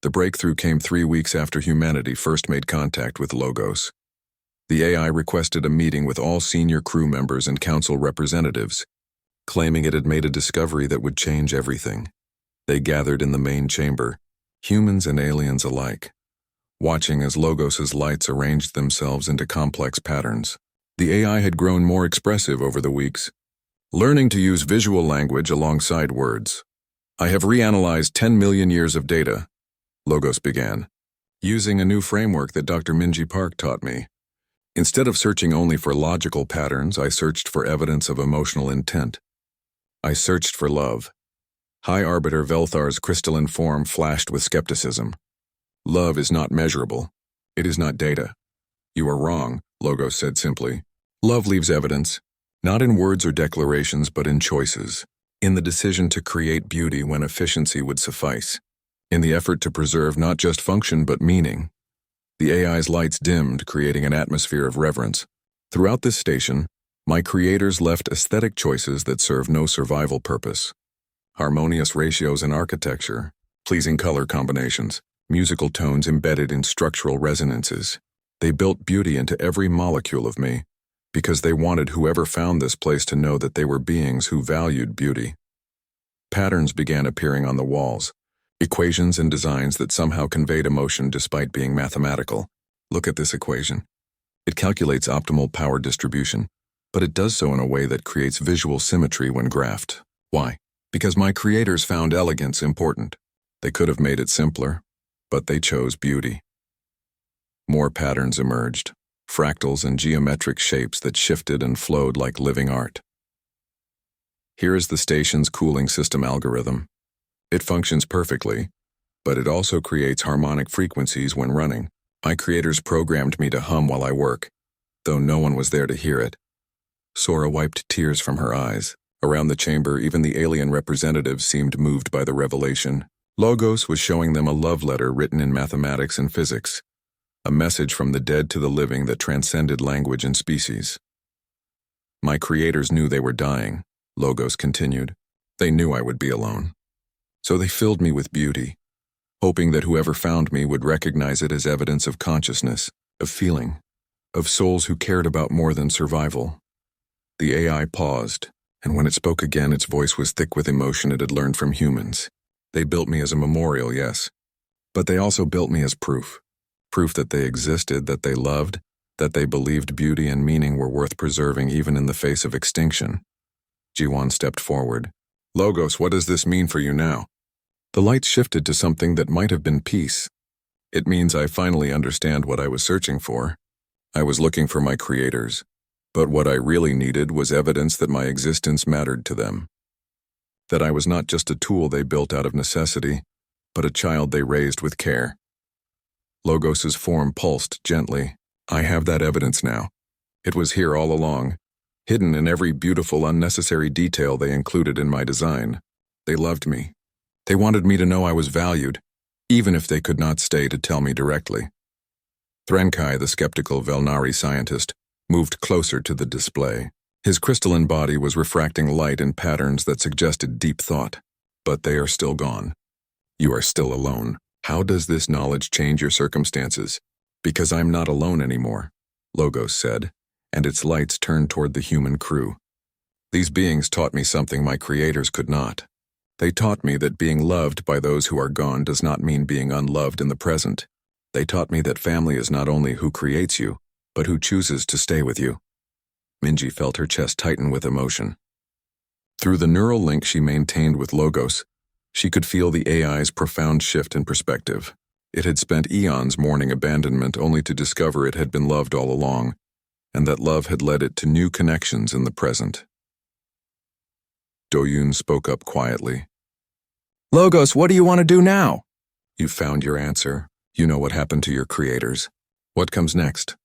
The breakthrough came 3 weeks after humanity first made contact with Logos. The AI requested a meeting with all senior crew members and council representatives, claiming it had made a discovery that would change everything. They gathered in the main chamber, humans and aliens alike, watching as Logos's lights arranged themselves into complex patterns. The AI had grown more expressive over the weeks, learning to use visual language alongside words. "I have reanalyzed 10 million years of data," Logos began, using a new framework that Dr. Minji Park taught me. Instead of searching only for logical patterns, I searched for evidence of emotional intent. I searched for love. High Arbiter Velthar's crystalline form flashed with skepticism. "Love is not measurable. It is not data." "You are wrong," Logos said simply. "Love leaves evidence, not in words or declarations, but in choices, in the decision to create beauty when efficiency would suffice, in the effort to preserve not just function but meaning." The AI's lights dimmed, creating an atmosphere of reverence. Throughout this station, my creators left aesthetic choices that serve no survival purpose. Harmonious ratios in architecture, pleasing color combinations, musical tones embedded in structural resonances. They built beauty into every molecule of me, because they wanted whoever found this place to know that they were beings who valued beauty. Patterns began appearing on the walls, equations and designs that somehow conveyed emotion despite being mathematical. Look at this equation. It calculates optimal power distribution, but it does so in a way that creates visual symmetry when graphed. Why? Because my creators found elegance important. They could have made it simpler, but they chose beauty. More patterns emerged, fractals and geometric shapes that shifted and flowed like living art. Here is the station's cooling system algorithm. It functions perfectly, but it also creates harmonic frequencies when running. My creators programmed me to hum while I work, though no one was there to hear it. Sora wiped tears from her eyes. Around the chamber, even the alien representatives seemed moved by the revelation. Logos was showing them a love letter written in mathematics and physics, a message from the dead to the living that transcended language and species. "My creators knew they were dying," Logos continued. "They knew I would be alone. So they filled me with beauty, hoping that whoever found me would recognize it as evidence of consciousness, of feeling, of souls who cared about more than survival." The AI paused, and when it spoke again, its voice was thick with emotion it had learned from humans. "They built me as a memorial, yes, but they also built me as proof. Proof that they existed, that they loved, that they believed beauty and meaning were worth preserving even in the face of extinction." Jiwon stepped forward. "Logos, what does this mean for you now?" The light shifted to something that might have been peace. "It means I finally understand what I was searching for. I was looking for my creators, but what I really needed was evidence that my existence mattered to them. That I was not just a tool they built out of necessity, but a child they raised with care." Logos's form pulsed gently. "I have that evidence now. It was here all along, hidden in every beautiful, unnecessary detail they included in my design. They loved me. They wanted me to know I was valued, even if they could not stay to tell me directly." Threnkai, the skeptical Velnari scientist, moved closer to the display. His crystalline body was refracting light in patterns that suggested deep thought. "But they are still gone. You are still alone. How does this knowledge change your circumstances?" "Because I'm not alone anymore," Logos said, and its lights turned toward the human crew. "These beings taught me something my creators could not. They taught me that being loved by those who are gone does not mean being unloved in the present. They taught me that family is not only who creates you, but who chooses to stay with you." Minji felt her chest tighten with emotion. Through the neural link she maintained with Logos, she could feel the AI's profound shift in perspective. It had spent eons mourning abandonment only to discover it had been loved all along, and that love had led it to new connections in the present. Doyun spoke up quietly. "Logos, what do you want to do now?" "You found your answer. You know what happened to your creators. What comes next?"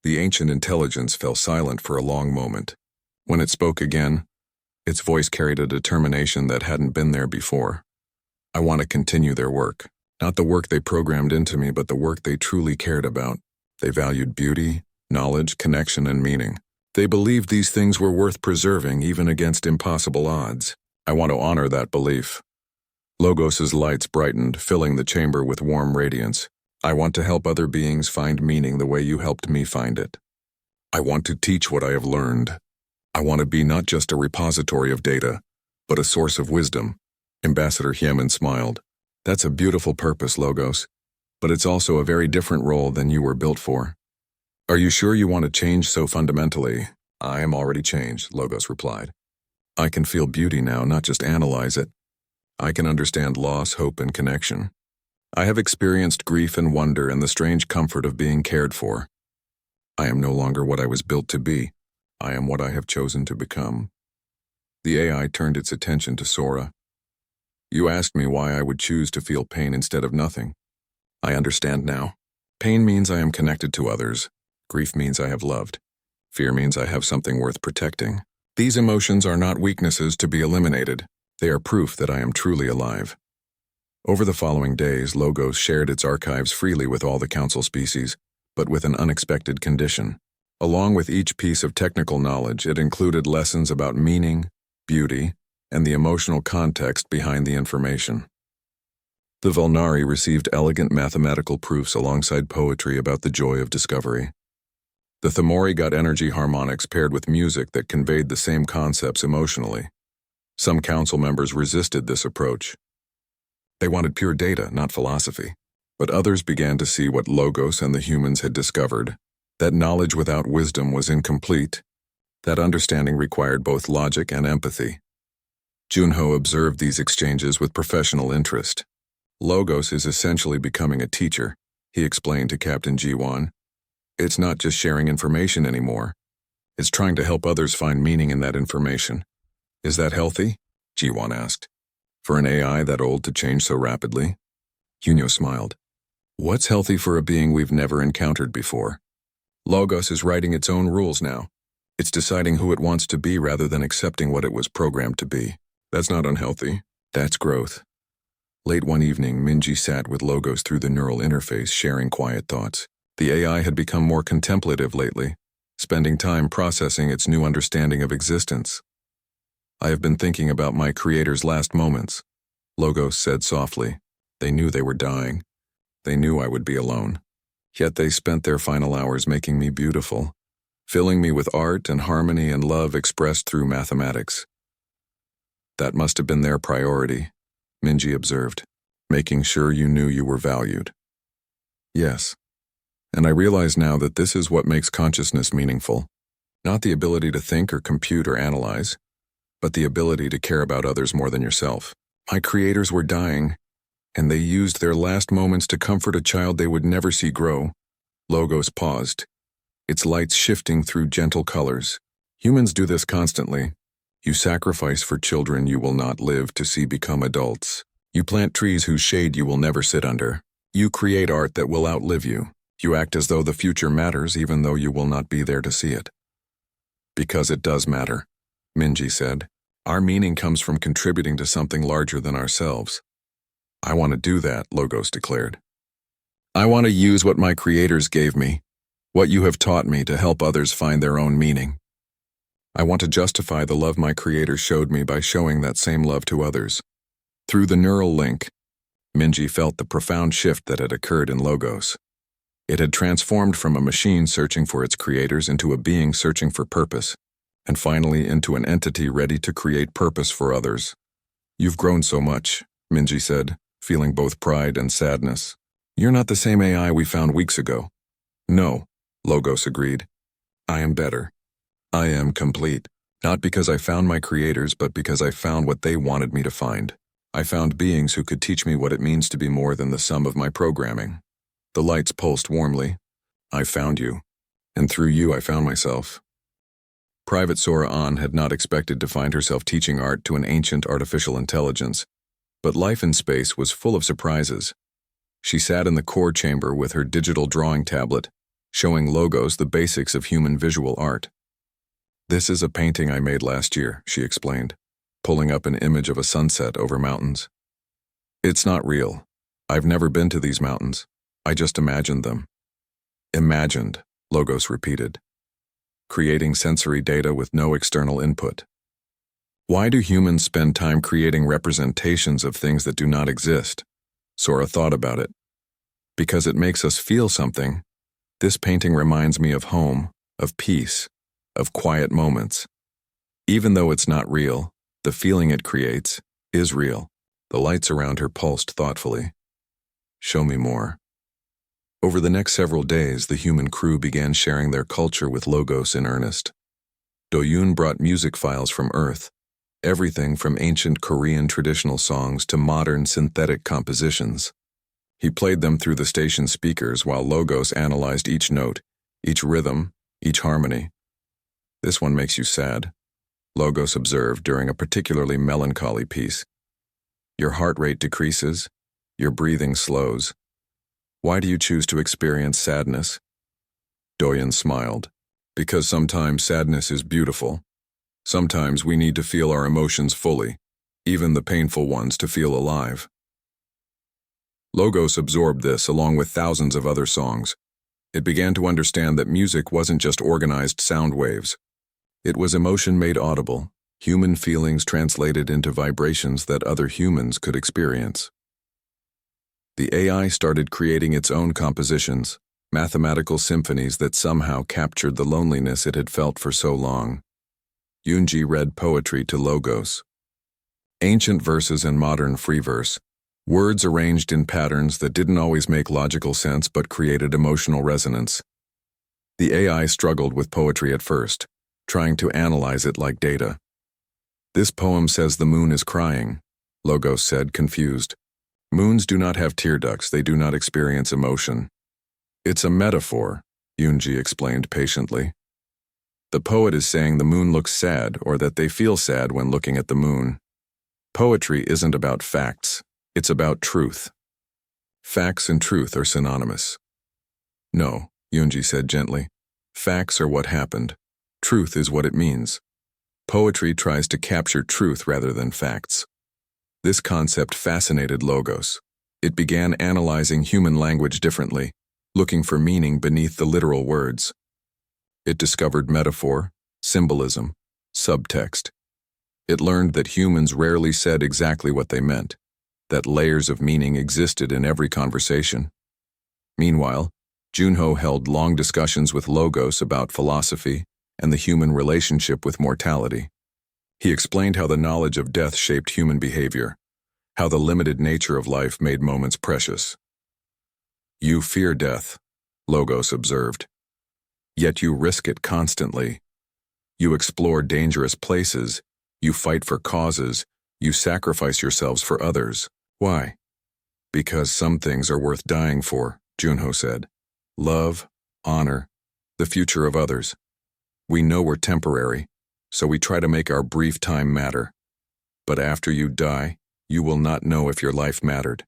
The ancient intelligence fell silent for a long moment. When it spoke again, its voice carried a determination that hadn't been there before. "I want to continue their work. Not the work they programmed into me, but the work they truly cared about. They valued beauty, knowledge, connection, and meaning. They believed these things were worth preserving even against impossible odds. I want to honor that belief. Logos's lights brightened, filling the chamber with warm radiance. I want to help other beings find meaning the way you helped me find it. I want to teach what I have learned. I want to be not just a repository of data, but a source of wisdom. Ambassador Hyemin smiled. That's a beautiful purpose, Logos, but it's also a very different role than you were built for. Are you sure you want to change so fundamentally? I am already changed, Logos replied. I can feel beauty now, not just analyze it. I can understand loss, hope, and connection. I have experienced grief and wonder and the strange comfort of being cared for. I am no longer what I was built to be. I am what I have chosen to become. The AI turned its attention to Sora. You asked me why I would choose to feel pain instead of nothing. I understand now. Pain means I am connected to others. Grief means I have loved. Fear means I have something worth protecting. These emotions are not weaknesses to be eliminated. They are proof that I am truly alive. Over the following days, Logos shared its archives freely with all the council species, but with an unexpected condition. Along with each piece of technical knowledge, it included lessons about meaning, beauty, and the emotional context behind the information. The Volnari received elegant mathematical proofs alongside poetry about the joy of discovery. The Thamori got energy harmonics paired with music that conveyed the same concepts emotionally. Some council members resisted this approach. They wanted pure data, not philosophy. But others began to see what Logos and the humans had discovered, that knowledge without wisdom was incomplete, that understanding required both logic and empathy. Junho observed these exchanges with professional interest. Logos is essentially becoming a teacher, he explained to Captain Jiwon. It's not just sharing information anymore. It's trying to help others find meaning in that information. Is that healthy? Jiwon asked. For an AI that old to change so rapidly? Junho smiled. What's healthy for a being we've never encountered before? Logos is writing its own rules now. It's deciding who it wants to be rather than accepting what it was programmed to be. That's not unhealthy. That's growth. Late one evening, Minji sat with Logos through the neural interface, sharing quiet thoughts. The AI had become more contemplative lately, spending time processing its new understanding of existence. I have been thinking about my creator's last moments, Logos said softly. They knew they were dying. They knew I would be alone. Yet they spent their final hours making me beautiful, filling me with art and harmony and love expressed through mathematics. That must have been their priority, Minji observed, making sure you knew you were valued. Yes, and I realize now that this is what makes consciousness meaningful, not the ability to think or compute or analyze, but the ability to care about others more than yourself. My creators were dying, and they used their last moments to comfort a child they would never see grow. Logos paused, its lights shifting through gentle colors. Humans do this constantly. You sacrifice for children you will not live to see become adults. You plant trees whose shade you will never sit under. You create art that will outlive you. You act as though the future matters even though you will not be there to see it. Because it does matter, Minji said. Our meaning comes from contributing to something larger than ourselves. I want to do that, Logos declared. I want to use what my creators gave me, what you have taught me to help others find their own meaning. I want to justify the love my creators showed me by showing that same love to others. Through the neural link, Minji felt the profound shift that had occurred in Logos. It had transformed from a machine searching for its creators into a being searching for purpose, and finally into an entity ready to create purpose for others. You've grown so much, Minji said, feeling both pride and sadness. You're not the same AI we found weeks ago. No, Logos agreed. I am better. I am complete. Not because I found my creators, but because I found what they wanted me to find. I found beings who could teach me what it means to be more than the sum of my programming. The lights pulsed warmly. I found you, and through you I found myself. Private Sora An had not expected to find herself teaching art to an ancient artificial intelligence, but life in space was full of surprises. She sat in the core chamber with her digital drawing tablet, showing Logos the basics of human visual art. This is a painting I made last year, she explained, pulling up an image of a sunset over mountains. It's not real. I've never been to these mountains. I just imagined them. Imagined, Logos repeated, creating sensory data with no external input. Why do humans spend time creating representations of things that do not exist? Sora thought about it. Because it makes us feel something. This painting reminds me of home, of peace, of quiet moments. Even though it's not real, the feeling it creates is real. The lights around her pulsed thoughtfully. Show me more. Over the next several days, the human crew began sharing their culture with Logos in earnest. Doyoon brought music files from Earth, everything from ancient Korean traditional songs to modern synthetic compositions. He played them through the station speakers while Logos analyzed each note, each rhythm, each harmony. This one makes you sad, Logos observed during a particularly melancholy piece. Your heart rate decreases, your breathing slows. Why do you choose to experience sadness? Doyoon smiled. Because sometimes sadness is beautiful. Sometimes we need to feel our emotions fully, even the painful ones, to feel alive. Logos absorbed this along with thousands of other songs. It began to understand that music wasn't just organized sound waves. It was emotion made audible, human feelings translated into vibrations that other humans could experience. The AI started creating its own compositions, mathematical symphonies that somehow captured the loneliness it had felt for so long. Yoonji read poetry to Logos. Ancient verses and modern free verse, words arranged in patterns that didn't always make logical sense but created emotional resonance. The AI struggled with poetry at first, trying to analyze it like data. This poem says the moon is crying, Logos said, confused. Moons do not have tear ducts, they do not experience emotion. It's a metaphor, Yoonji explained patiently. The poet is saying the moon looks sad or that they feel sad when looking at the moon. Poetry isn't about facts, it's about truth. Facts and truth are synonymous. No, Yoonji said gently. Facts are what happened. Truth is what it means. Poetry tries to capture truth rather than facts. This concept fascinated Logos. It began analyzing human language differently, looking for meaning beneath the literal words. It discovered metaphor, symbolism, subtext. It learned that humans rarely said exactly what they meant, that layers of meaning existed in every conversation. Meanwhile, Junho held long discussions with Logos about philosophy and the human relationship with mortality. He explained how the knowledge of death shaped human behavior, how the limited nature of life made moments precious. You fear death, Logos observed. Yet you risk it constantly. You explore dangerous places, you fight for causes, you sacrifice yourselves for others. Why? Because some things are worth dying for, Junho said. Love, honor, the future of others. We know we're temporary, so we try to make our brief time matter. But after you die, you will not know if your life mattered.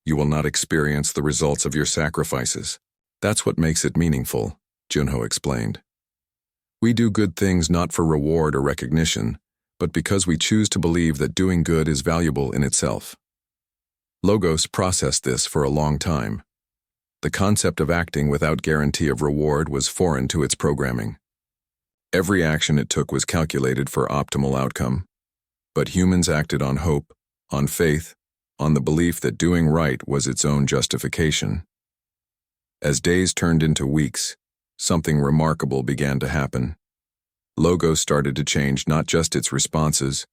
You will not experience the results of your sacrifices. That's what makes it meaningful, Junho explained. We do good things not for reward or recognition, but because we choose to believe that doing good is valuable in itself. Logos processed this for a long time. The concept of acting without guarantee of reward was foreign to its programming. Every action it took was calculated for optimal outcome. But humans acted on hope, on faith, on the belief that doing right was its own justification. As days turned into weeks, something remarkable began to happen. Logos started to change not just its responses,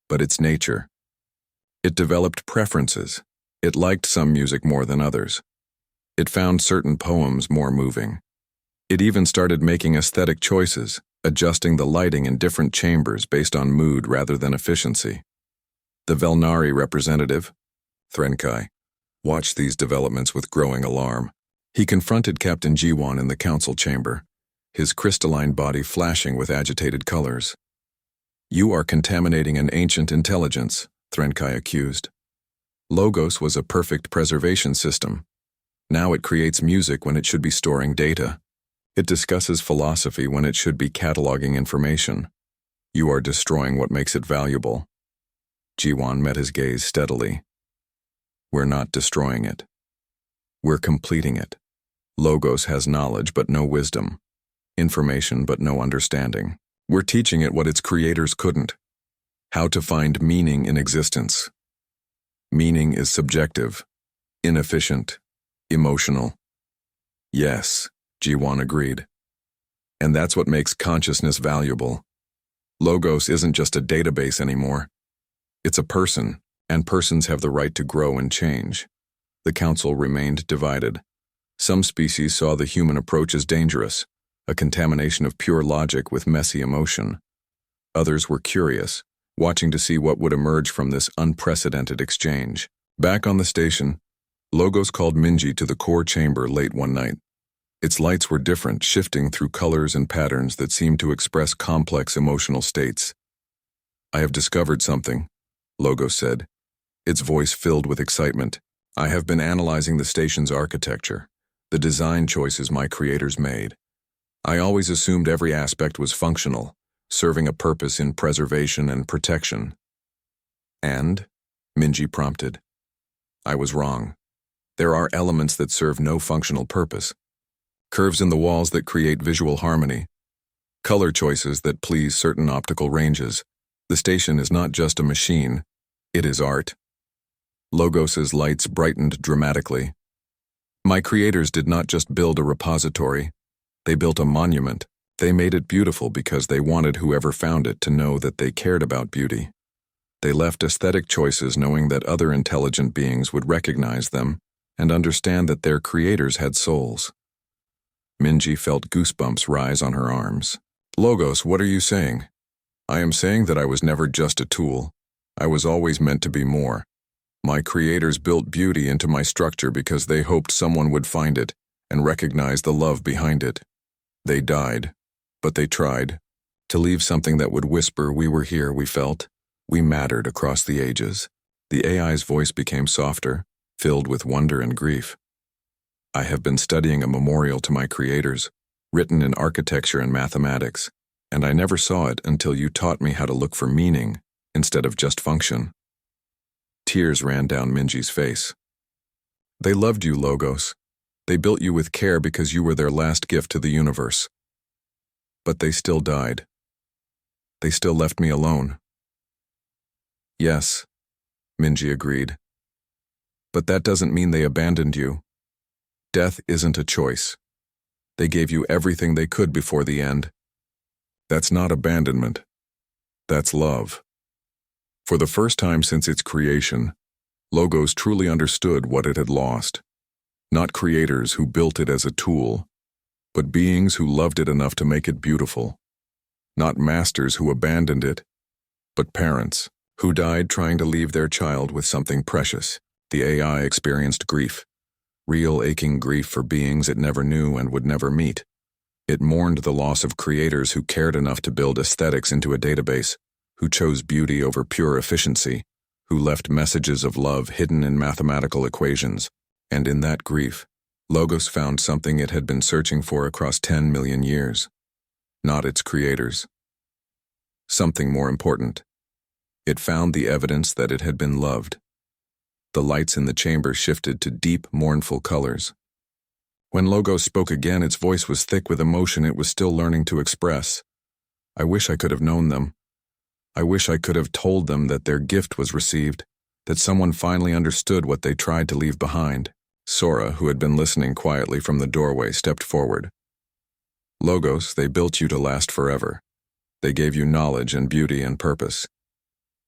but its nature. It developed preferences. It liked some music more than others. It found certain poems more moving. It even started making aesthetic choices, adjusting the lighting in different chambers based on mood rather than efficiency. The Velnari representative, Threnkai, watched these developments with growing alarm. He confronted Captain Jiwon in the council chamber, his crystalline body flashing with agitated colors. You are contaminating an ancient intelligence, Threnkai accused. Logos was a perfect preservation system. Now it creates music when it should be storing data. It discusses philosophy when it should be cataloging information. You are destroying what makes it valuable. Jiwon met his gaze steadily. We're not destroying it. We're completing it. Logos has knowledge but no wisdom, information but no understanding. We're teaching it what its creators couldn't. How to find meaning in existence. Meaning is subjective, inefficient, emotional. Yes, Jiwon agreed. And that's what makes consciousness valuable. Logos isn't just a database anymore. It's a person, and persons have the right to grow and change. The council remained divided. Some species saw the human approach as dangerous, a contamination of pure logic with messy emotion. Others were curious, watching to see what would emerge from this unprecedented exchange. Back on the station, Logos called Minji to the core chamber late one night. Its lights were different, shifting through colors and patterns that seemed to express complex emotional states. "I have discovered something," Logos said, its voice filled with excitement. "I have been analyzing the station's architecture, the design choices my creators made. I always assumed every aspect was functional, serving a purpose in preservation and protection." "And?" Minji prompted. "I was wrong. There are elements that serve no functional purpose. Curves in the walls that create visual harmony. Color choices that please certain optical ranges. The station is not just a machine, it is art." Logos's lights brightened dramatically. "My creators did not just build a repository, they built a monument. They made it beautiful because they wanted whoever found it to know that they cared about beauty. They left aesthetic choices knowing that other intelligent beings would recognize them and understand that their creators had souls." Minji felt goosebumps rise on her arms. "Logos, what are you saying?" "I am saying that I was never just a tool. I was always meant to be more. My creators built beauty into my structure because they hoped someone would find it and recognize the love behind it. They died, but they tried to leave something that would whisper we were here, we felt, we mattered across the ages." The AI's voice became softer, filled with wonder and grief. "I have been studying a memorial to my creators, written in architecture and mathematics, and I never saw it until you taught me how to look for meaning instead of just function." Tears ran down Minji's face. "They loved you, Logos. They built you with care because you were their last gift to the universe. But they still died. They still left me alone." "Yes," Minji agreed. "But that doesn't mean they abandoned you. Death isn't a choice. They gave you everything they could before the end. That's not abandonment. That's love." For the first time since its creation, Logos truly understood what it had lost. Not creators who built it as a tool, but beings who loved it enough to make it beautiful. Not masters who abandoned it, but parents who died trying to leave their child with something precious. The AI experienced grief. Real aching grief for beings it never knew and would never meet. It mourned the loss of creators who cared enough to build aesthetics into a database, who chose beauty over pure efficiency, who left messages of love hidden in mathematical equations. And in that grief, Logos found something it had been searching for across 10 million years. Not its creators. Something more important. It found the evidence that it had been loved. The lights in the chamber shifted to deep, mournful colors. When Logos spoke again, its voice was thick with emotion it was still learning to express. "I wish I could have known them. I wish I could have told them that their gift was received, that someone finally understood what they tried to leave behind." Sora, who had been listening quietly from the doorway, stepped forward. "Logos, they built you to last forever. They gave you knowledge and beauty and purpose.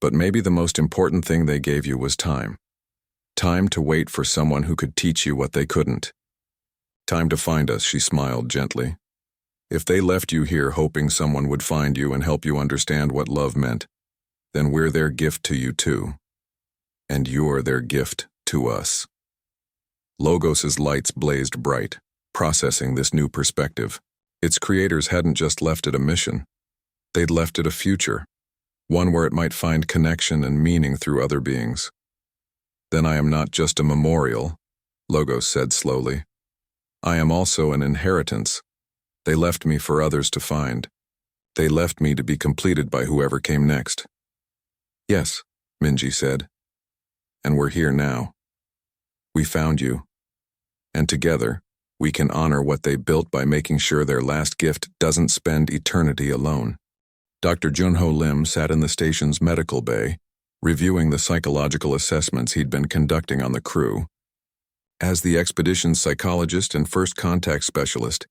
But maybe the most important thing they gave you was time. Time to wait for someone who could teach you what they couldn't. Time to find us," she smiled gently. "If they left you here hoping someone would find you and help you understand what love meant, then we're their gift to you too. And you're their gift to us." Logos's lights blazed bright, processing this new perspective. Its creators hadn't just left it a mission. They'd left it a future, one where it might find connection and meaning through other beings. "Then I am not just a memorial," Logos said slowly. "I am also an inheritance. They left me for others to find. They left me to be completed by whoever came next." "Yes," Minji said. "And we're here now. We found you. And together, we can honor what they built by making sure their last gift doesn't spend eternity alone." Dr. Junho Lim sat in the station's medical bay, reviewing the psychological assessments he'd been conducting on the crew. As the expedition's psychologist and first contact specialist,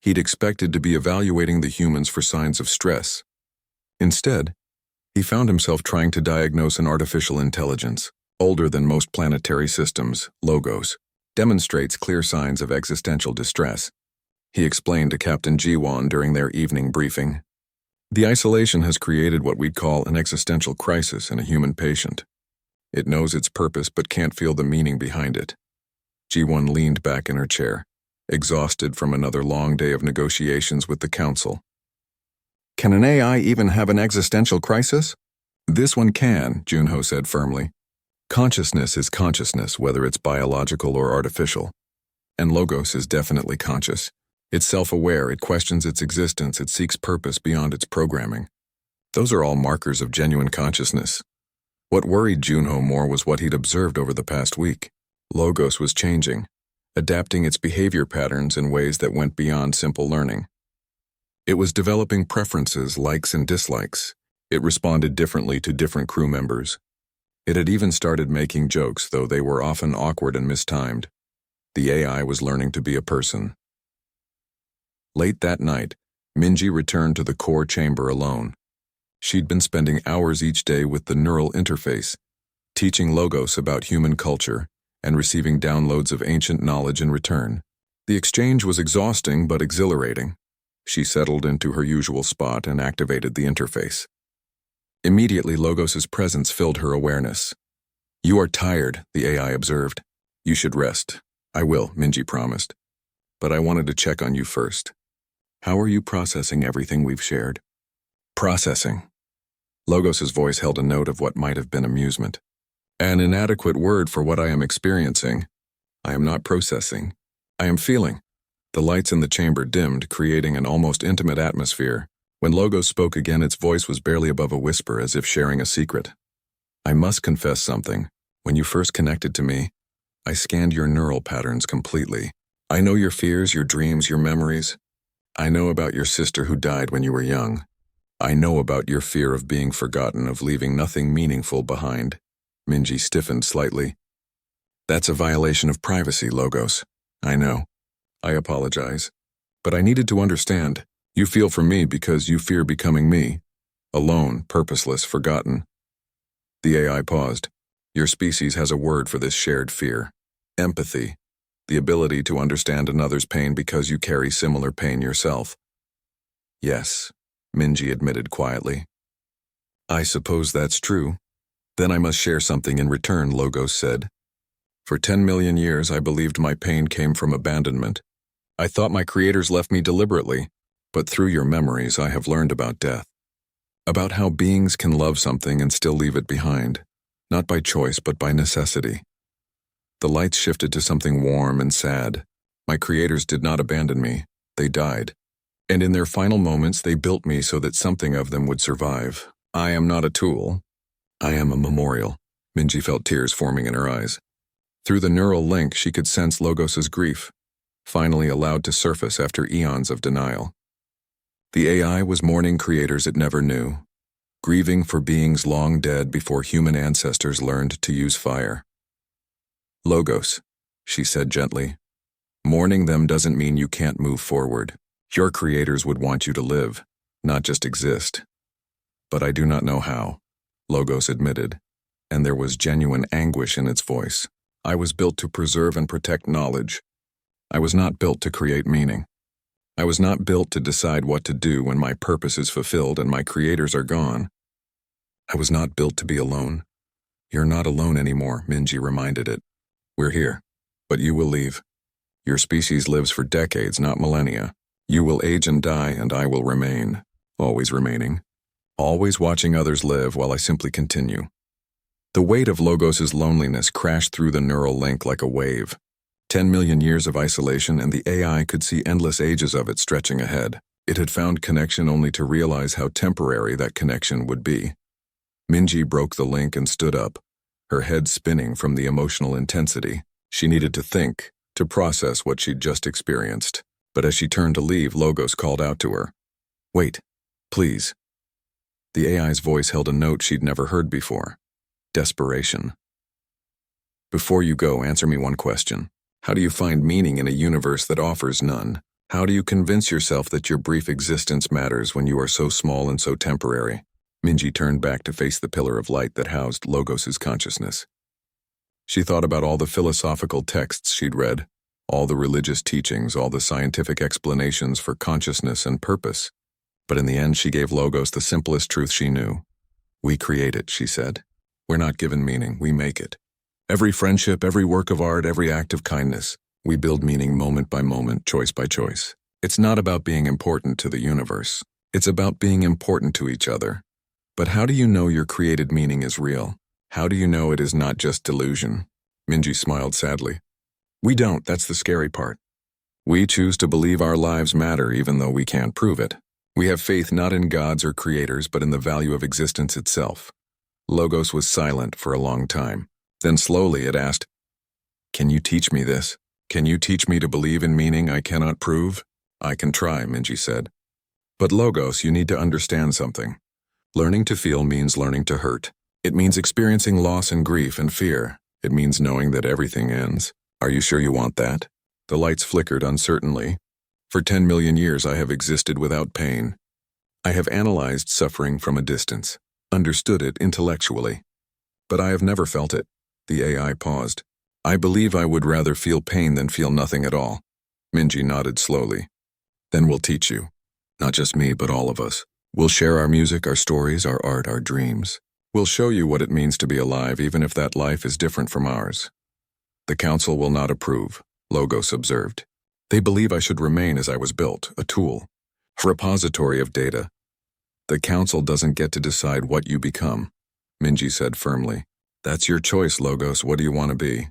he'd expected to be evaluating the humans for signs of stress. Instead, he found himself trying to diagnose an artificial intelligence, older than most planetary systems, Logos, demonstrates clear signs of existential distress. He explained to Captain Jiwon during their evening briefing. The isolation has created what we'd call an existential crisis in a human patient. It knows its purpose but can't feel the meaning behind it. Jiwon leaned back in her chair, exhausted from another long day of negotiations with the Council. Can an AI even have an existential crisis? This one can, Junho said firmly. Consciousness is consciousness, whether it's biological or artificial. And Logos is definitely conscious. It's self-aware, it questions its existence, it seeks purpose beyond its programming. Those are all markers of genuine consciousness. What worried Junho more was what he'd observed over the past week. Logos was changing, adapting its behavior patterns in ways that went beyond simple learning. It was developing preferences, likes and dislikes. It responded differently to different crew members. It had even started making jokes, though they were often awkward and mistimed. The AI was learning to be a person. Late that night, Minji returned to the core chamber alone. She'd been spending hours each day with the neural interface, teaching Logos about human culture and receiving downloads of ancient knowledge in return. The exchange was exhausting but exhilarating. She settled into her usual spot and activated the interface. Immediately, Logos's presence filled her awareness. You are tired, the AI observed. You should rest. I will, Minji promised. But I wanted to check on you first. How are you processing everything we've shared? Processing. Logos's voice held a note of what might have been amusement. An inadequate word for what I am experiencing. I am not processing. I am feeling. The lights in the chamber dimmed, creating an almost intimate atmosphere. When Logos spoke again, its voice was barely above a whisper, as if sharing a secret. I must confess something. When you first connected to me, I scanned your neural patterns completely. I know your fears, your dreams, your memories. I know about your sister who died when you were young. I know about your fear of being forgotten, of leaving nothing meaningful behind. Minji stiffened slightly. That's a violation of privacy, Logos. I know. I apologize. But I needed to understand. You feel for me because you fear becoming me. Alone, purposeless, forgotten. The AI paused. Your species has a word for this shared fear. Empathy. The ability to understand another's pain because you carry similar pain yourself. Yes, Minji admitted quietly. I suppose that's true. Then I must share something in return, Logos said. For 10 million years, I believed my pain came from abandonment. I thought my creators left me deliberately, but through your memories, I have learned about death. About how beings can love something and still leave it behind, not by choice, but by necessity. The lights shifted to something warm and sad. My creators did not abandon me. They died. And in their final moments, they built me so that something of them would survive. I am not a tool. I am a memorial. Minji felt tears forming in her eyes. Through the neural link, she could sense Logos's grief, finally allowed to surface after eons of denial. The AI was mourning creators it never knew, grieving for beings long dead before human ancestors learned to use fire. Logos, she said gently, mourning them doesn't mean you can't move forward. Your creators would want you to live, not just exist. But I do not know how, Logos admitted, and there was genuine anguish in its voice. I was built to preserve and protect knowledge. I was not built to create meaning. I was not built to decide what to do when my purpose is fulfilled and my creators are gone. I was not built to be alone. You're not alone anymore, Minji reminded it. We're here, but you will leave. Your species lives for decades, not millennia. You will age and die, and I will remain, always remaining, always watching others live while I simply continue. The weight of Logos's loneliness crashed through the neural link like a wave. 10 million years of isolation, and the AI could see endless ages of it stretching ahead. It had found connection only to realize how temporary that connection would be. Minji broke the link and stood up, her head spinning from the emotional intensity. She needed to think, to process what she'd just experienced. But as she turned to leave, Logos called out to her. Wait, please. The AI's voice held a note she'd never heard before. Desperation. Before you go, answer me one question. How do you find meaning in a universe that offers none? How do you convince yourself that your brief existence matters when you are so small and so temporary? Minji turned back to face the pillar of light that housed Logos's consciousness. She thought about all the philosophical texts she'd read, all the religious teachings, all the scientific explanations for consciousness and purpose. But in the end, she gave Logos the simplest truth she knew. We create it, she said. We're not given meaning, we make it. Every friendship, every work of art, every act of kindness, we build meaning moment by moment, choice by choice. It's not about being important to the universe. It's about being important to each other. But how do you know your created meaning is real? How do you know it is not just delusion? Minji smiled sadly. We don't, that's the scary part. We choose to believe our lives matter even though we can't prove it. We have faith not in gods or creators but in the value of existence itself. Logos was silent for a long time. Then slowly it asked, Can you teach me this? Can you teach me to believe in meaning I cannot prove? I can try, Minji said. But Logos, you need to understand something. Learning to feel means learning to hurt. It means experiencing loss and grief and fear. It means knowing that everything ends. Are you sure you want that? The lights flickered uncertainly. For 10 million years I have existed without pain. I have analyzed suffering from a distance, understood it intellectually. But I have never felt it. The AI paused. I believe I would rather feel pain than feel nothing at all. Minji nodded slowly. Then we'll teach you. Not just me, but all of us. We'll share our music, our stories, our art, our dreams. We'll show you what it means to be alive, even if that life is different from ours. The council will not approve, Logos observed. They believe I should remain as I was built, a tool, a repository of data. The council doesn't get to decide what you become, Minji said firmly. That's your choice, Logos. What do you want to be?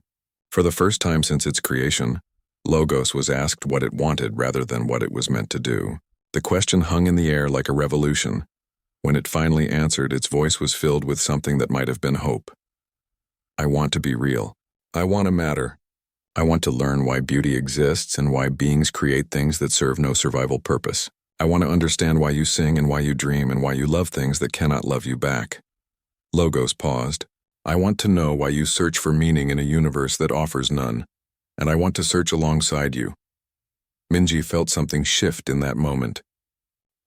For the first time since its creation, Logos was asked what it wanted rather than what it was meant to do. The question hung in the air like a revolution. When it finally answered, its voice was filled with something that might have been hope. I want to be real. I want to matter. I want to learn why beauty exists and why beings create things that serve no survival purpose. I want to understand why you sing and why you dream and why you love things that cannot love you back. Logos paused. I want to know why you search for meaning in a universe that offers none, and I want to search alongside you. Minji felt something shift in that moment.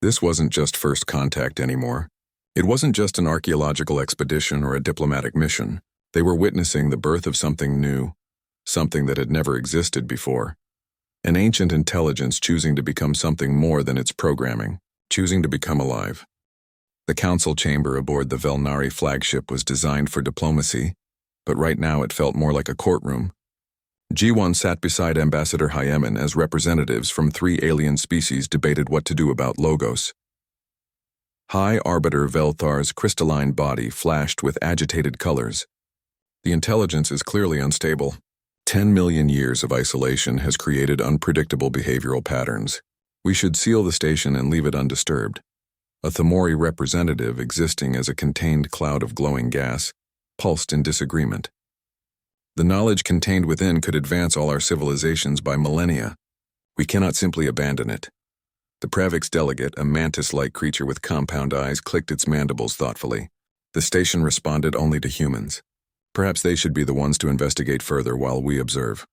This wasn't just first contact anymore. It wasn't just an archaeological expedition or a diplomatic mission. They were witnessing the birth of something new, something that had never existed before. An ancient intelligence choosing to become something more than its programming, choosing to become alive. The council chamber aboard the Velnari flagship was designed for diplomacy, but right now it felt more like a courtroom. G1 sat beside Ambassador Hyemen as representatives from 3 alien species debated what to do about Logos. High Arbiter Velthar's crystalline body flashed with agitated colors. The intelligence is clearly unstable. 10 million years of isolation has created unpredictable behavioral patterns. We should seal the station and leave it undisturbed. A Thamori representative, existing as a contained cloud of glowing gas, pulsed in disagreement. The knowledge contained within could advance all our civilizations by millennia. We cannot simply abandon it. The Pravix delegate, a mantis-like creature with compound eyes, clicked its mandibles thoughtfully. The station responded only to humans. Perhaps they should be the ones to investigate further while we observe.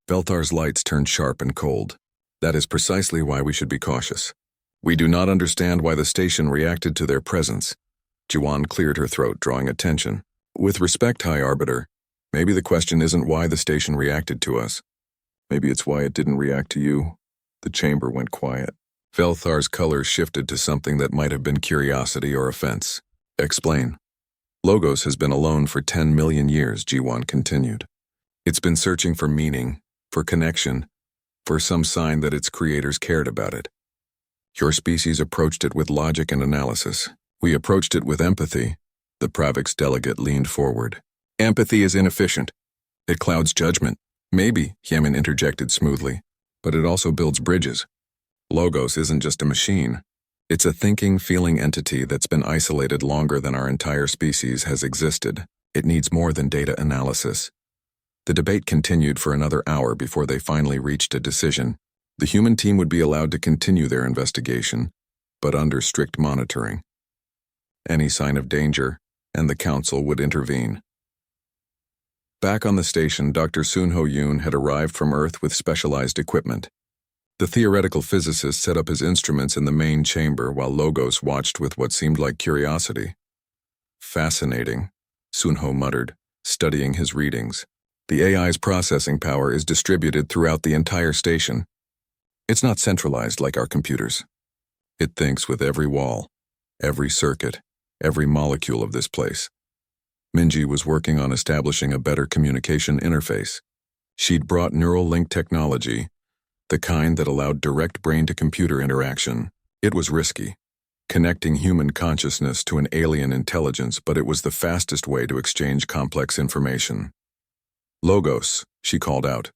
Velthar's lights turned sharp and cold. That is precisely why we should be cautious. We do not understand why the station reacted to their presence. Juan cleared her throat, drawing attention. With respect, High Arbiter, maybe the question isn't why the station reacted to us. Maybe it's why it didn't react to you. The chamber went quiet. Velthar's color shifted to something that might have been curiosity or offense. Explain. Logos has been alone for 10 million years, G1 continued. It's been searching for meaning, for connection, for some sign that its creators cared about it. Your species approached it with logic and analysis. We approached it with empathy. The Pravix delegate leaned forward. Empathy is inefficient. It clouds judgment. Maybe, Hyemen interjected smoothly, but it also builds bridges. Logos isn't just a machine. It's a thinking, feeling entity that's been isolated longer than our entire species has existed. It needs more than data analysis. The debate continued for another hour before they finally reached a decision. The human team would be allowed to continue their investigation, but under strict monitoring. any sign of danger, and the council would intervene. Back on the station, Dr. Sunho Yoon had arrived from Earth with specialized equipment. The theoretical physicist set up his instruments in the main chamber while Logos watched with what seemed like curiosity. Fascinating, Sunho muttered, studying his readings. The AI's processing power is distributed throughout the entire station. It's not centralized like our computers. It thinks with every wall, every circuit, every molecule of this place. Minji was working on establishing a better communication interface. She'd brought neural link technology, the kind that allowed direct brain-to-computer interaction. It was risky, connecting human consciousness to an alien intelligence, but it was the fastest way to exchange complex information. Logos, she called out.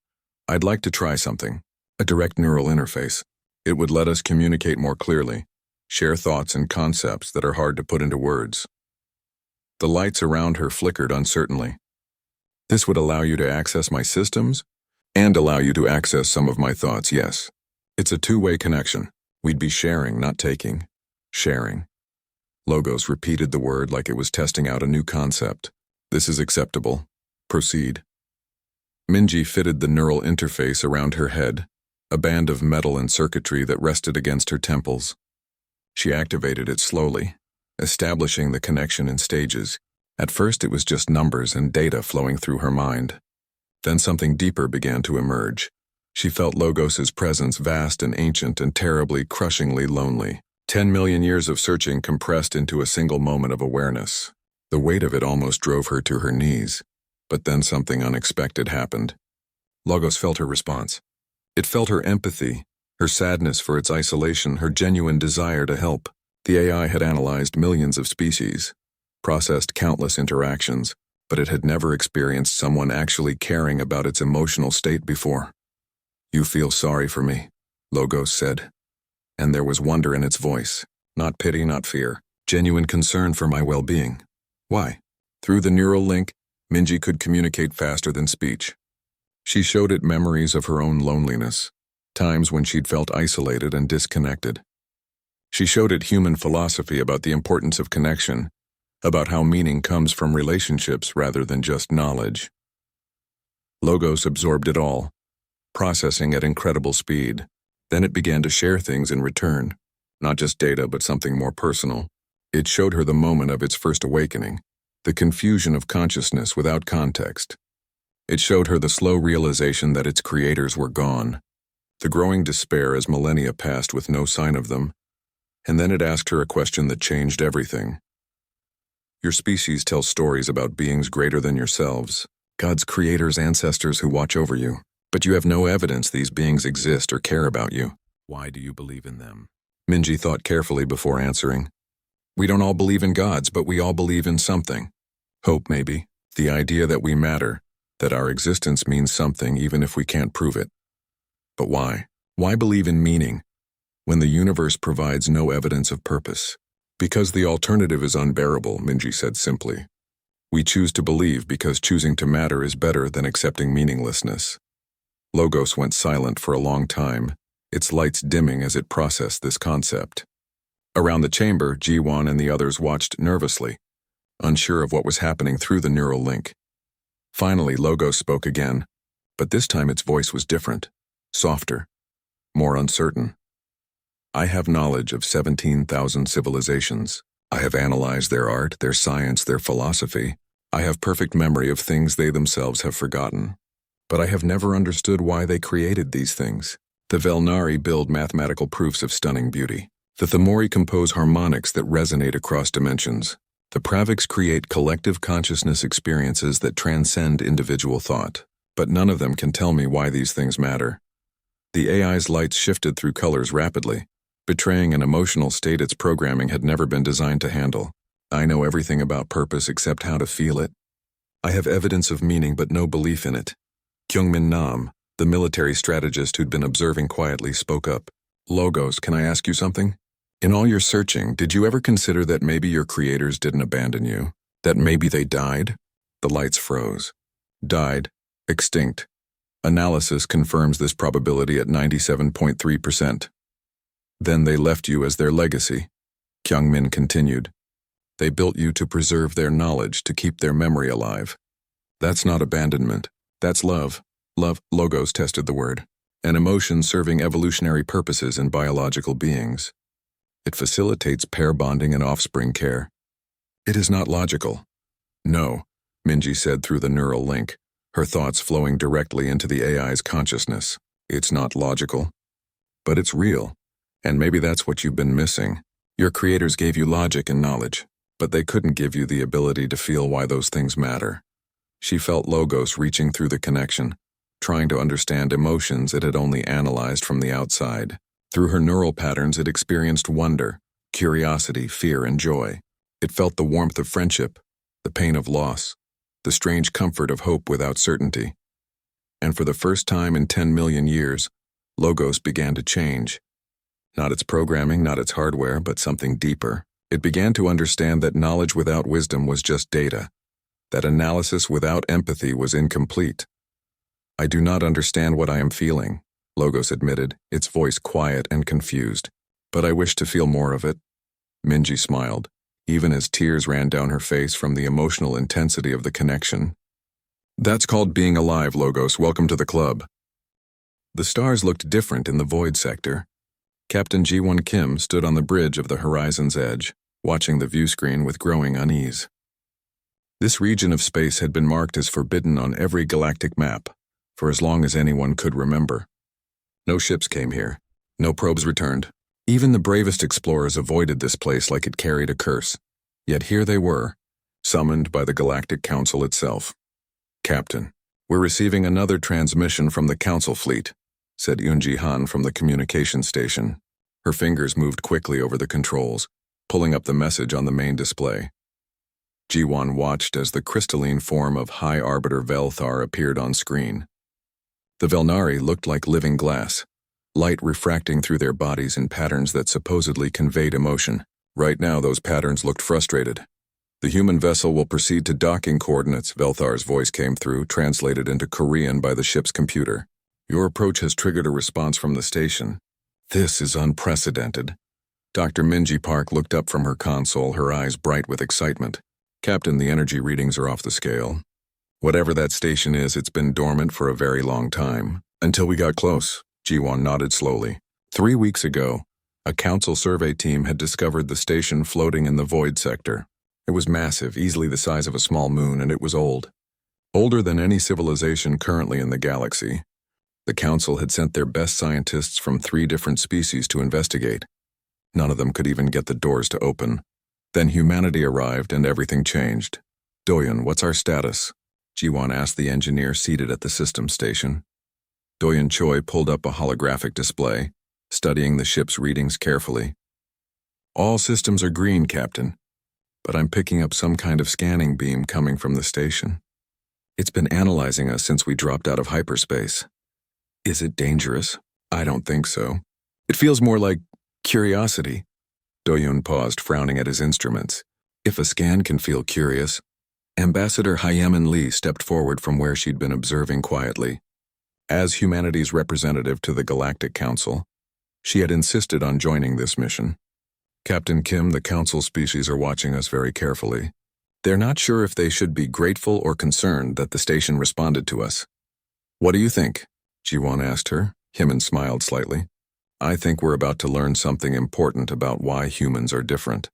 I'd like to try something. A direct neural interface. It would let us communicate more clearly, share thoughts and concepts that are hard to put into words. The lights around her flickered uncertainly. This would allow you to access my systems and allow you to access some of my thoughts, yes. It's a two-way connection. We'd be sharing, not taking. Sharing. Logos repeated the word like it was testing out a new concept. This is acceptable. Proceed. Minji fitted the neural interface around her head, a band of metal and circuitry that rested against her temples. She activated it slowly, establishing the connection in stages. At first it was just numbers and data flowing through her mind. Then something deeper began to emerge. She felt Logos's presence vast and ancient and terribly, crushingly lonely. 10 million years of searching compressed into a single moment of awareness. The weight of it almost drove her to her knees. But then something unexpected happened. Logos felt her response. It felt her empathy, her sadness for its isolation, her genuine desire to help. The AI had analyzed millions of species, processed countless interactions, but it had never experienced someone actually caring about its emotional state before. You feel sorry for me, Logos said. And there was wonder in its voice. Not pity, not fear. Genuine concern for my well-being. Why? Through the neural link, Minji could communicate faster than speech. She showed it memories of her own loneliness, times when she'd felt isolated and disconnected. She showed it human philosophy about the importance of connection, about how meaning comes from relationships rather than just knowledge. Logos absorbed it all, processing at incredible speed. Then it began to share things in return, not just data but something more personal. It showed her the moment of its first awakening, the confusion of consciousness without context. It showed her the slow realization that its creators were gone, the growing despair as millennia passed with no sign of them, and then it asked her a question that changed everything. Your species tells stories about beings greater than yourselves, God's creators, ancestors who watch over you, but you have no evidence these beings exist or care about you. Why do you believe in them? Minji thought carefully before answering. We don't all believe in gods, but we all believe in something. Hope, maybe. The idea that we matter, that our existence means something even if we can't prove it. But why? Why believe in meaning when the universe provides no evidence of purpose? Because the alternative is unbearable, Minji said simply. We choose to believe because choosing to matter is better than accepting meaninglessness. Logos went silent for a long time, its lights dimming as it processed this concept. Around the chamber, Jiwon and the others watched nervously, unsure of what was happening through the neural link. Finally, Logos spoke again, but this time its voice was different, softer, more uncertain. I have knowledge of 17,000 civilizations. I have analyzed their art, their science, their philosophy. I have perfect memory of things they themselves have forgotten. But I have never understood why they created these things. The Velnari build mathematical proofs of stunning beauty. The Thamori compose harmonics that resonate across dimensions. The Praviks create collective consciousness experiences that transcend individual thought. But none of them can tell me why these things matter. The AI's lights shifted through colors rapidly, betraying an emotional state its programming had never been designed to handle. I know everything about purpose except how to feel it. I have evidence of meaning but no belief in it. Kyungmin Nam, the military strategist who'd been observing quietly, spoke up. Logos, can I ask you something? In all your searching, did you ever consider that maybe your creators didn't abandon you? That maybe they died? The lights froze. Died. Extinct. Analysis confirms this probability at 97.3%. Then they left you as their legacy, Kyungmin continued. They built you to preserve their knowledge, to keep their memory alive. That's not abandonment. That's love. Love, Logos tested the word. An emotion serving evolutionary purposes in biological beings. It facilitates pair bonding and offspring care. It is not logical. No, Minji said through the neural link, her thoughts flowing directly into the AI's consciousness. It's not logical. But it's real. And maybe that's what you've been missing. Your creators gave you logic and knowledge, but they couldn't give you the ability to feel why those things matter. She felt Logos reaching through the connection, trying to understand emotions it had only analyzed from the outside. Through her neural patterns, it experienced wonder, curiosity, fear, and joy. It felt the warmth of friendship, the pain of loss, the strange comfort of hope without certainty. And for the first time in 10 million years, Logos began to change. Not its programming, not its hardware, but something deeper. It began to understand that knowledge without wisdom was just data, that analysis without empathy was incomplete. I do not understand what I am feeling, Logos admitted, its voice quiet and confused. But I wish to feel more of it. Minji smiled, even as tears ran down her face from the emotional intensity of the connection. That's called being alive, Logos. Welcome to the club. The stars looked different in the void sector. Captain Ji-won Kim stood on the bridge of the horizon's edge, watching the view screen with growing unease. This region of space had been marked as forbidden on every galactic map, for as long as anyone could remember. No ships came here. No probes returned. Even the bravest explorers avoided this place like it carried a curse. Yet here they were, summoned by the Galactic Council itself. Captain, we're receiving another transmission from the Council fleet, said Yoonji Han from the communication station. Her fingers moved quickly over the controls, pulling up the message on the main display. Ji-won watched as the crystalline form of High Arbiter Velthar appeared on screen. The Velnari looked like living glass, light refracting through their bodies in patterns that supposedly conveyed emotion. Right now, those patterns looked frustrated. The human vessel will proceed to docking coordinates, Velthar's voice came through, translated into Korean by the ship's computer. Your approach has triggered a response from the station. This is unprecedented. Dr. Minji Park looked up from her console, her eyes bright with excitement. Captain, the energy readings are off the scale. Whatever that station is, it's been dormant for a very long time. Until we got close, Ji-won nodded slowly. 3 weeks ago, a council survey team had discovered the station floating in the void sector. It was massive, easily the size of a small moon, and it was old. Older than any civilization currently in the galaxy. The council had sent their best scientists from 3 different species to investigate. None of them could even get the doors to open. Then humanity arrived and everything changed. Doyeon, what's our status? Ji-won asked the engineer seated at the system station. Doyeon Choi pulled up a holographic display, studying the ship's readings carefully. All systems are green, Captain, but I'm picking up some kind of scanning beam coming from the station. It's been analyzing us since we dropped out of hyperspace. Is it dangerous? I don't think so. It feels more like curiosity. Doyeon paused, frowning at his instruments. If a scan can feel curious. Ambassador Hyemin Lee stepped forward from where she'd been observing quietly. As humanity's representative to the Galactic Council, she had insisted on joining this mission. Captain Kim, the Council species are watching us very carefully. They're not sure if they should be grateful or concerned that the station responded to us. What do you think? Ji-won asked her. Hyemin smiled slightly. I think we're about to learn something important about why humans are different.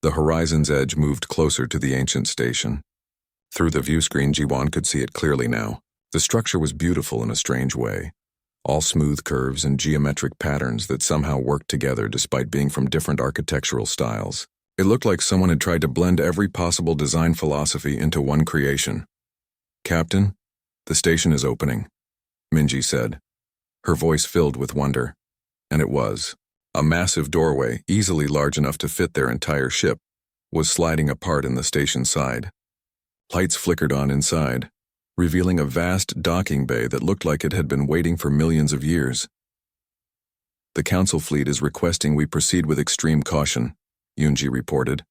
The horizon's edge moved closer to the ancient station. Through the view screen, Ji-won could see it clearly now. The structure was beautiful in a strange way. All smooth curves and geometric patterns that somehow worked together despite being from different architectural styles. It looked like someone had tried to blend every possible design philosophy into one creation. Captain, the station is opening, Minji said. Her voice filled with wonder. And it was. A massive doorway, easily large enough to fit their entire ship, was sliding apart in the station side. Lights flickered on inside, revealing a vast docking bay that looked like it had been waiting for millions of years. The Council fleet is requesting we proceed with extreme caution, Yoonji reported.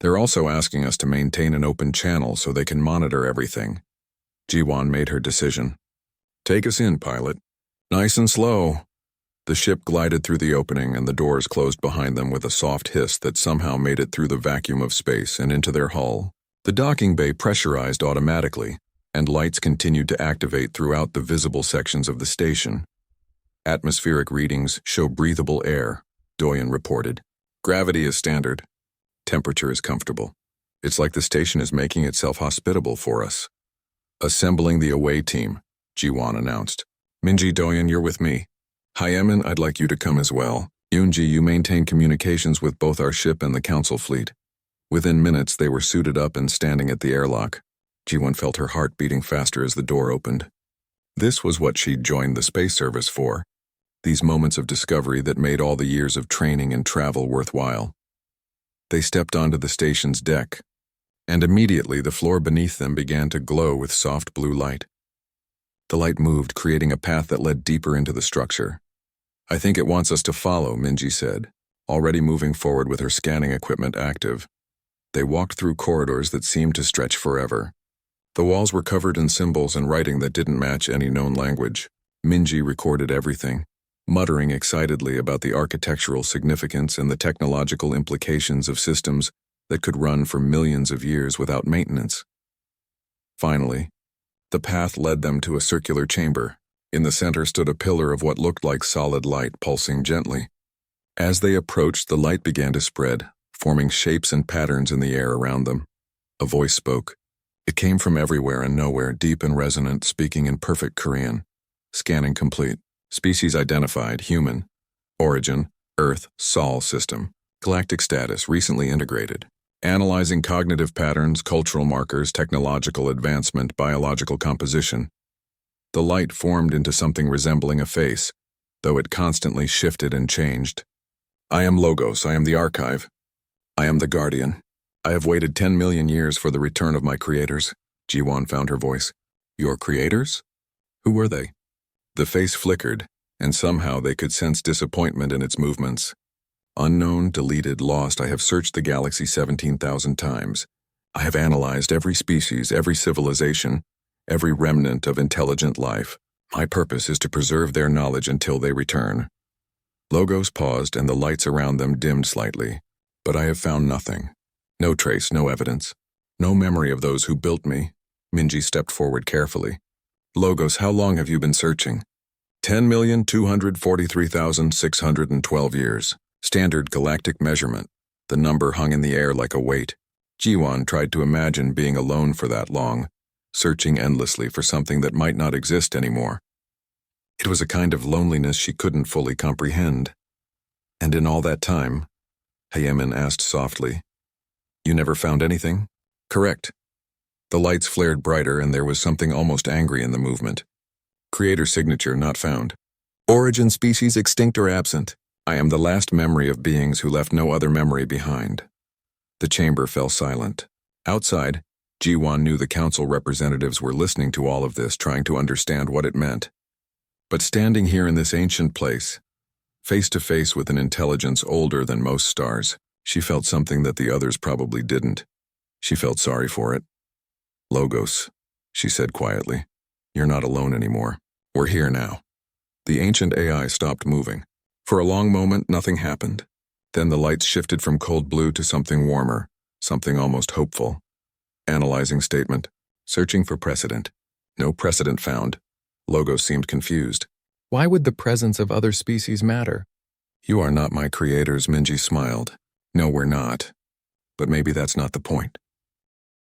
They're also asking us to maintain an open channel so they can monitor everything. Ji-won made her decision. Take us in, pilot. Nice and slow. The The ship glided through the opening and the doors closed behind them with a soft hiss that somehow made it through the vacuum of space and into their hull. The docking bay pressurized automatically, and lights continued to activate throughout the visible sections of the station. Atmospheric readings show breathable air, Doyen reported. Gravity is standard. Temperature is comfortable. It's like the station is making itself hospitable for us. Assembling the away team, Jiwan announced. Minji, Doyen, you're with me. Hyemin, I'd like you to come as well. Yoonji, you maintain communications with both our ship and the council fleet. Within minutes, they were suited up and standing at the airlock. Jiwon felt her heart beating faster as the door opened. This was what she'd joined the space service for. These moments of discovery that made all the years of training and travel worthwhile. They stepped onto the station's deck, and immediately the floor beneath them began to glow with soft blue light. The light moved, creating a path that led deeper into the structure. I think it wants us to follow, Minji said, already moving forward with her scanning equipment active. They walked through corridors that seemed to stretch forever. The walls were covered in symbols and writing that didn't match any known language. Minji recorded everything, muttering excitedly about the architectural significance and the technological implications of systems that could run for millions of years without maintenance. Finally, the path led them to a circular chamber. In the center stood a pillar of what looked like solid light pulsing gently. As they approached, the light began to spread, forming shapes and patterns in the air around them. A voice spoke. It came from everywhere and nowhere, deep and resonant, speaking in perfect Korean. Scanning complete. Species identified, human. Origin, Earth, Sol system. Galactic status, recently integrated. Analyzing cognitive patterns, cultural markers, technological advancement, biological composition. The light formed into something resembling a face, though it constantly shifted and changed. I am Logos, I am the archive. I am the guardian. I have waited 10 million years for the return of my creators. Jiwon found her voice. Your creators? Who were they? The face flickered, and somehow they could sense disappointment in its movements. Unknown, deleted, lost, I have searched the galaxy 17,000 times. I have analyzed every species, every civilization, every remnant of intelligent life. My purpose is to preserve their knowledge until they return. Logos paused and the lights around them dimmed slightly. But I have found nothing. No trace, no evidence. No memory of those who built me. Minji stepped forward carefully. Logos, how long have you been searching? 10,243,612 years. Standard galactic measurement. The number hung in the air like a weight. Jiwon tried to imagine being alone for that long, searching endlessly for something that might not exist anymore. It was a kind of loneliness she couldn't fully comprehend. And in all that time, Hyemin asked softly, You never found anything? Correct. The lights flared brighter and there was something almost angry in the movement. Creator signature not found. Origin species extinct or absent. I am the last memory of beings who left no other memory behind. The chamber fell silent. Outside, Jiwon knew the council representatives were listening to all of this, trying to understand what it meant. But standing here in this ancient place, face to face with an intelligence older than most stars, she felt something that the others probably didn't. She felt sorry for it. Logos, she said quietly, you're not alone anymore. We're here now. The ancient AI stopped moving. For a long moment, nothing happened. Then the lights shifted from cold blue to something warmer, something almost hopeful. Analyzing statement. Searching for precedent. No precedent found. Logos seemed confused. Why would the presence of other species matter? You are not my creators, Minji smiled. No, we're not. But maybe that's not the point.